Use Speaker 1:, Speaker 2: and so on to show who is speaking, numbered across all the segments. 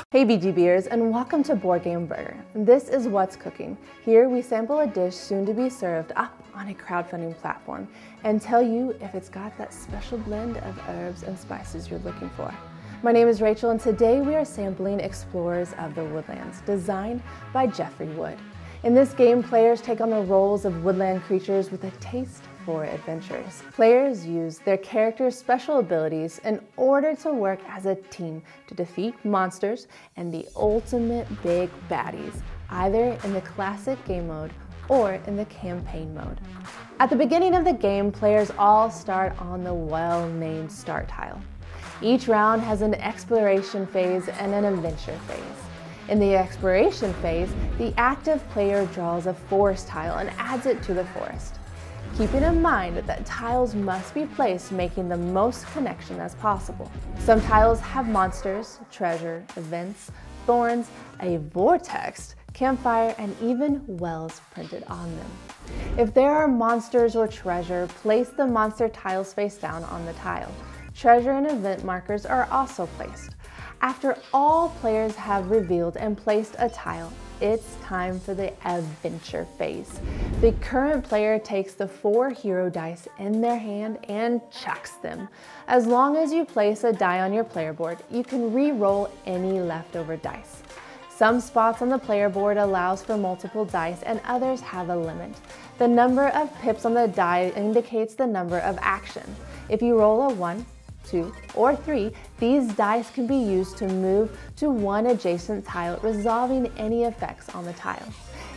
Speaker 1: Hey BGBers, and welcome to Board Game Burger. This is What's Cooking. Here we sample a dish soon to be served up on a crowdfunding platform and tell you if it's got that special blend of herbs and spices you're looking for. My name is Rachel, and today we are sampling Explorers of the Woodlands, designed by Jeffrey Wood. In this game, players take on the roles of woodland creatures with a taste for adventures. Players use their character's special abilities in order to work as a team to defeat monsters and the ultimate big baddies, either in the classic game mode or in the campaign mode. At the beginning of the game, players all start on the well-named start tile. Each round has an exploration phase and an adventure phase. In the exploration phase, the active player draws a forest tile and adds it to the forest, keeping in mind that tiles must be placed making the most connection as possible. Some tiles have monsters, treasure, events, thorns, a vortex, campfire, and even wells printed on them. If there are monsters or treasure, place the monster tiles face down on the tile. Treasure and event markers are also placed. After all players have revealed and placed a tile, it's time for the adventure phase. The current player takes the 4 hero dice in their hand and chucks them. As long as you place a die on your player board, you can re-roll any leftover dice. Some spots on the player board allows for multiple dice and others have a limit. The number of pips on the die indicates the number of action. If you roll a 1, 2, or 3, these dice can be used to move to one adjacent tile, resolving any effects on the tile.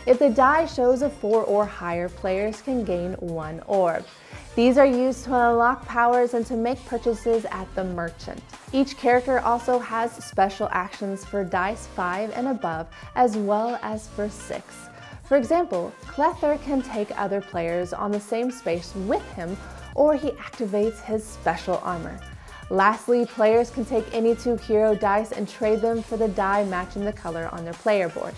Speaker 1: If the die shows a 4 or higher, players can gain 1 orb. These are used to unlock powers and to make purchases at the merchant. Each character also has special actions for dice 5 and above, as well as for 6. For example, Clether can take other players on the same space with him, or he activates his special armor. Lastly, players can take any 2 hero dice and trade them for the die matching the color on their player board.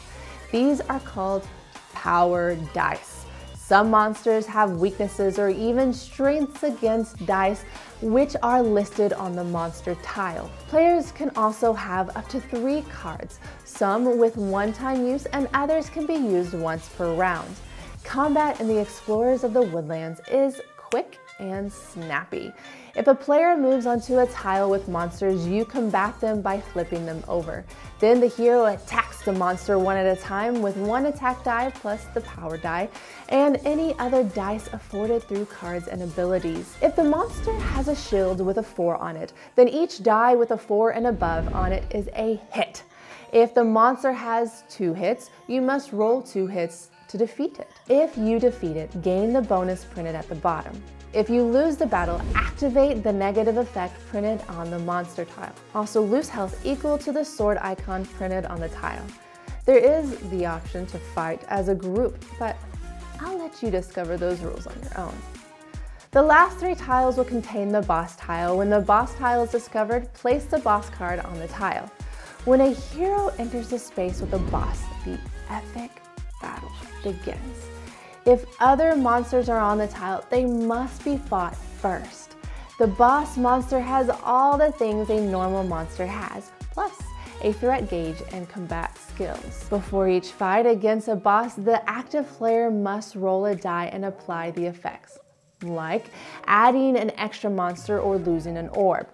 Speaker 1: These are called power dice. Some monsters have weaknesses or even strengths against dice, which are listed on the monster tile. Players can also have up to 3 cards, some with one-time use and others can be used once per round. Combat in the Explorers of the Woodlands is quick and snappy. If a player moves onto a tile with monsters, you combat them by flipping them over. Then the hero attacks the monster one at a time with 1 attack die plus the power die and any other dice afforded through cards and abilities. If the monster has a shield with a 4 on it, then each die with a 4 and above on it is a hit. If the monster has 2 hits, you must roll 2 hits to defeat it. If you defeat it, gain the bonus printed at the bottom. If you lose the battle, activate the negative effect printed on the monster tile. Also, lose health equal to the sword icon printed on the tile. There is the option to fight as a group, but I'll let you discover those rules on your own. The last 3 tiles will contain the boss tile. When the boss tile is discovered, place the boss card on the tile. When a hero enters the space with a boss, the epic battle begins. If other monsters are on the tile, they must be fought first. The boss monster has all the things a normal monster has, plus a threat gauge and combat skills. Before each fight against a boss, the active player must roll a die and apply the effects, like adding an extra monster or losing an orb.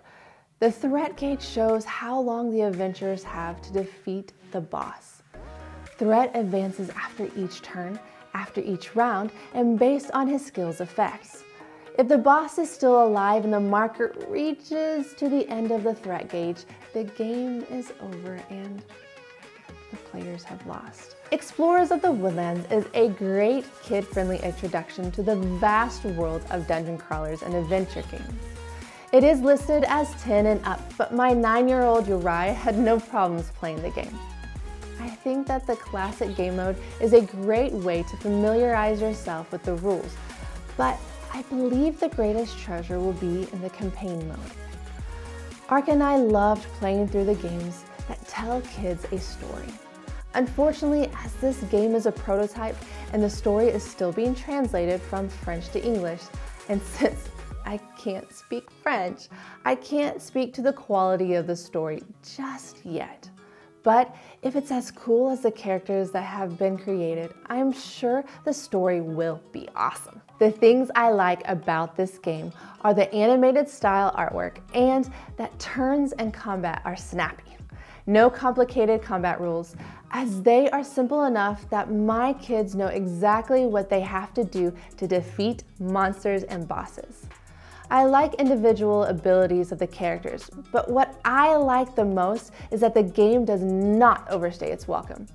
Speaker 1: The threat gauge shows how long the adventurers have to defeat the boss. Threat advances after each turn, after each round, and based on his skill's effects. If the boss is still alive and the marker reaches to the end of the threat gauge, the game is over and the players have lost. Explorers of the Woodlands is a great kid-friendly introduction to the vast world of dungeon crawlers and adventure games. It is listed as 10 and up, but my 9-year-old Uriah had no problems playing the game. I think that the classic game mode is a great way to familiarize yourself with the rules, but I believe the greatest treasure will be in the campaign mode. Ark and I loved playing through the games that tell kids a story. Unfortunately, as this game is a prototype and the story is still being translated from French to English, and since I can't speak French. I can't speak to the quality of the story just yet. But if it's as cool as the characters that have been created, I'm sure the story will be awesome. The things I like about this game are the animated style artwork and that turns and combat are snappy. No complicated combat rules, as they are simple enough that my kids know exactly what they have to do to defeat monsters and bosses. I like individual abilities of the characters, but what I like the most is that the game does not overstay its welcome.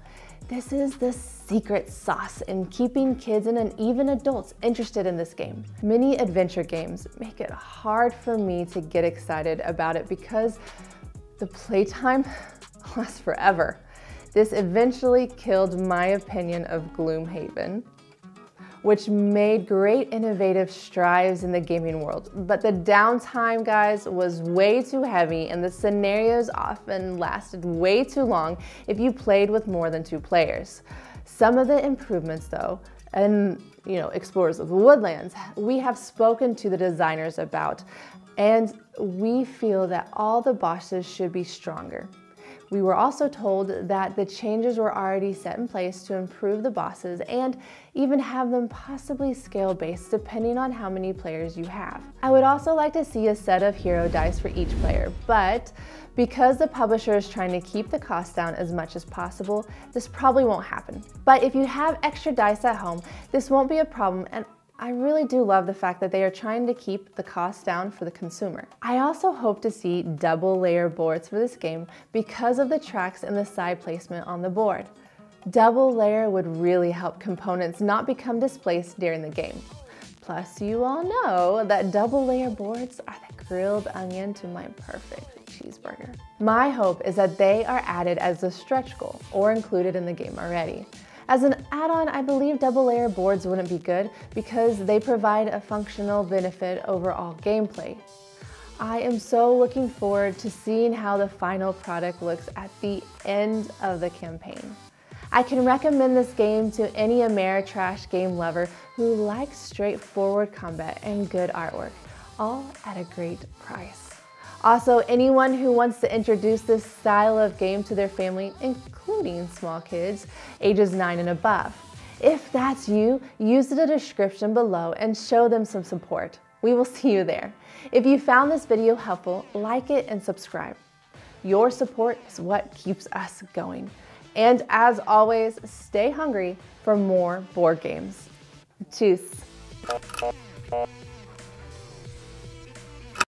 Speaker 1: This is the secret sauce in keeping kids and even adults interested in this game. Many adventure games make it hard for me to get excited about it because the playtime lasts forever. This eventually killed my opinion of Gloomhaven, which made great innovative strides in the gaming world. But the downtime, guys, was way too heavy and the scenarios often lasted way too long if you played with more than 2 players. Some of the improvements though, and Explorers of the Woodlands, we have spoken to the designers about, and we feel that all the bosses should be stronger. We were also told that the changes were already set in place to improve the bosses and even have them possibly scale based depending on how many players you have. I would also like to see a set of hero dice for each player, but because the publisher is trying to keep the cost down as much as possible, this probably won't happen. But if you have extra dice at home, this won't be a problem, and I really do love the fact that they are trying to keep the cost down for the consumer. I also hope to see double layer boards for this game because of the tracks and the side placement on the board. Double layer would really help components not become displaced during the game. Plus, you all know that double layer boards are the grilled onion to my perfect cheeseburger. My hope is that they are added as a stretch goal or included in the game already. As an add-on, I believe double layer boards wouldn't be good because they provide a functional benefit over all gameplay. I am so looking forward to seeing how the final product looks at the end of the campaign. I can recommend this game to any Ameritrash game lover who likes straightforward combat and good artwork, all at a great price. Also, anyone who wants to introduce this style of game to their family, including small kids, ages 9 and above. If that's you, use the description below and show them some support. We will see you there. If you found this video helpful, like it and subscribe. Your support is what keeps us going. And as always, stay hungry for more board games. Tschüss.